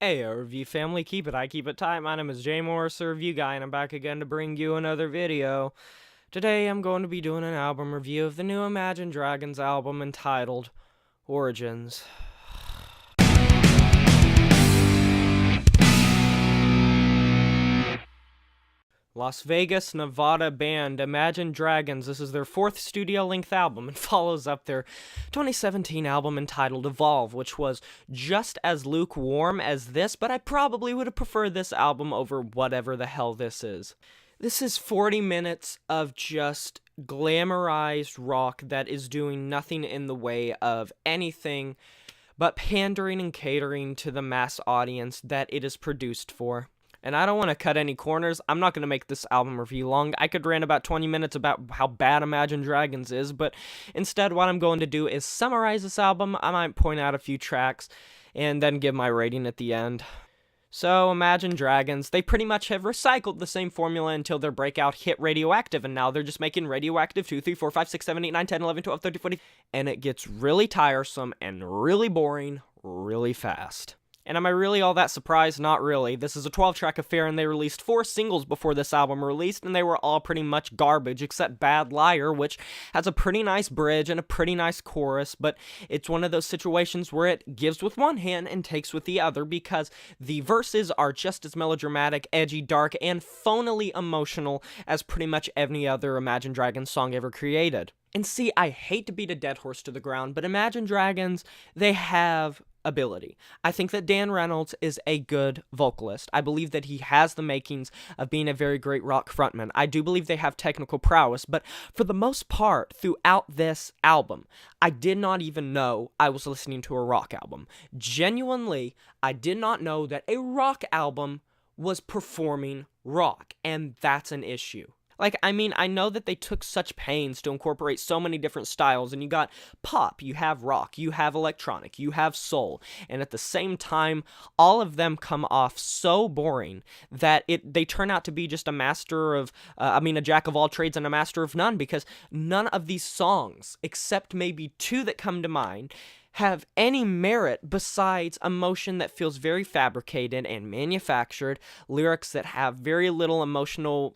Hey, review family, keep it tight. My name is Jay Morris, the review guy, and I'm back again to bring you another video. Today, I'm going to be doing an album review of the new Imagine Dragons album entitled Origins. Las Vegas, Nevada band Imagine Dragons. This is their fourth studio-length album and follows up their 2017 album entitled Evolve, which was just as lukewarm as this, but I probably would have preferred this album over whatever the hell this is. This is 40 minutes of just glamorized rock that is doing nothing in the way of anything but pandering and catering to the mass audience that it is produced for. And I don't want to cut any corners. I'm not going to make this album review long. I could rant about 20 minutes about how bad Imagine Dragons is, but instead what I'm going to do is summarize this album. I might point out a few tracks and then give my rating at the end. So, Imagine Dragons, they pretty much have recycled the same formula until their breakout hit Radioactive, and now they're just making Radioactive 2, 3, 4, 5, 6, 7, 8, 9, 10, 11, 12, 13, 14, and it gets really tiresome and really boring really fast. And am I really all that surprised? Not really. This is a 12-track affair, and they released 4 singles before this album released, and they were all pretty much garbage, except Bad Liar, which has a pretty nice bridge and a pretty nice chorus, but it's one of those situations where it gives with one hand and takes with the other, because the verses are just as melodramatic, edgy, dark, and phonily emotional as pretty much any other Imagine Dragons song ever created. And see, I hate to beat a dead horse to the ground, but Imagine Dragons, they have ability. I think that Dan Reynolds is a good vocalist. I believe that he has the makings of being a very great rock frontman. I do believe they have technical prowess, but for the most part, throughout this album, I did not even know I was listening to a rock album. Genuinely, I did not know that a rock album was performing rock, and that's an issue. I know that they took such pains to incorporate so many different styles, and you got pop, you have rock, you have electronic, you have soul, and at the same time, all of them come off so boring that they turn out to be just a jack of all trades and a master of none, because none of these songs, except maybe 2 that come to mind, have any merit besides emotion that feels very fabricated and manufactured, lyrics that have very little emotional,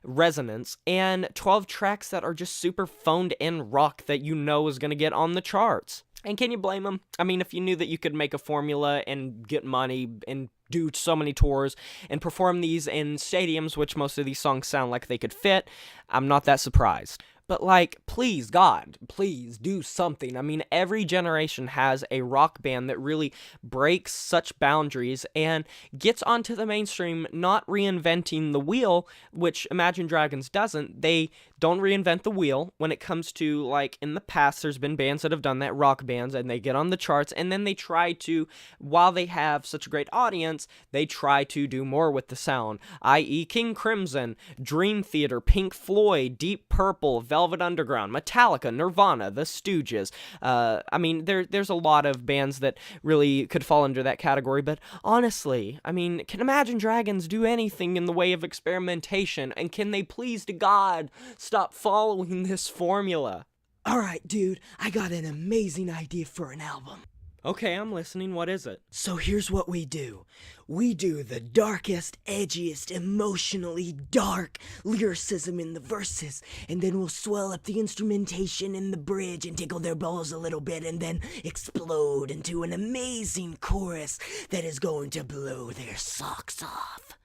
resonance, and 12 tracks that are just super phoned in rock that you know is going to get on the charts. And can you blame them? I mean, if you knew that you could make a formula and get money and do so many tours and perform these in stadiums, which most of these songs sound like they could fit, I'm not that surprised. But, please, God, please do something. I mean, every generation has a rock band that really breaks such boundaries and gets onto the mainstream, not reinventing the wheel, which Imagine Dragons doesn't. They don't reinvent the wheel when it comes to, in the past, there's been bands that have done that, rock bands, and they get on the charts, and then they try to, while they have such a great audience, they try to do more with the sound, i.e. King Crimson, Dream Theater, Pink Floyd, Deep Purple, Velvet Underground, Metallica, Nirvana, The Stooges. There's a lot of bands that really could fall under that category, but honestly, can Imagine Dragons do anything in the way of experimentation, and can they please to God stop following this formula? Alright, dude, I got an amazing idea for an album. Okay, I'm listening. What is it? So here's what we do. We do the darkest, edgiest, emotionally dark lyricism in the verses, and then we'll swell up the instrumentation in the bridge and tickle their balls a little bit, and then explode into an amazing chorus that is going to blow their socks off.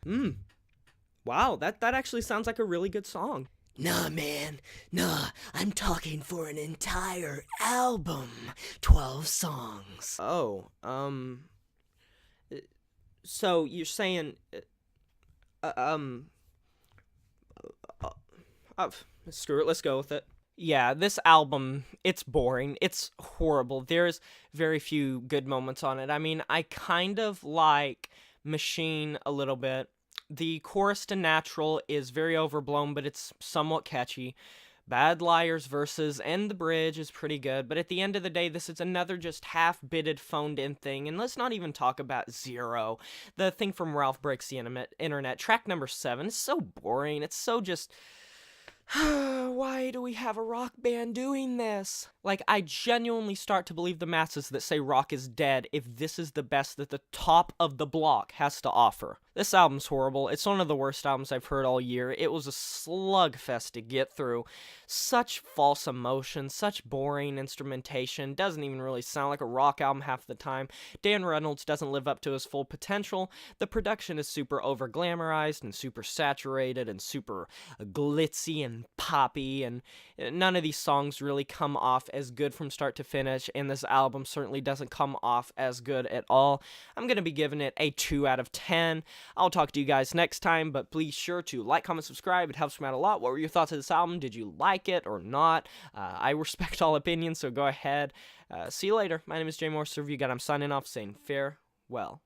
Wow, that actually sounds like a really good song. Nah, man. Nah, I'm talking for an entire album. 12 songs. Oh, so you're saying, screw it, let's go with it. Yeah, this album, it's boring, it's horrible, there's very few good moments on it. I kind of like Machine a little bit. The chorus to Natural is very overblown, but it's somewhat catchy. Bad Liar's verses and the bridge is pretty good, but at the end of the day, this is another just half-bitted, phoned-in thing, and let's not even talk about Zero, the thing from Ralph Breaks the Internet. Track number 7 is so boring, it's so just Why do we have a rock band doing this? Like, I genuinely start to believe the masses that say rock is dead if this is the best that the top of the block has to offer. This album's horrible. It's one of the worst albums I've heard all year. It was a slugfest to get through. Such false emotion, such boring instrumentation, doesn't even really sound like a rock album half the time. Dan Reynolds doesn't live up to his full potential. The production is super over-glamorized and super saturated and super glitzy and poppy, and none of these songs really come off as good from start to finish, and this album certainly doesn't come off as good at all. I'm going to be giving it a 2 out of 10. I'll talk to you guys next time, but please sure to like, comment, subscribe. It helps me out a lot. What were your thoughts of this album? Did you like it or not? I respect all opinions, so go ahead. See you later. My name is Jay Morse, Review Guide. I'm signing off saying farewell.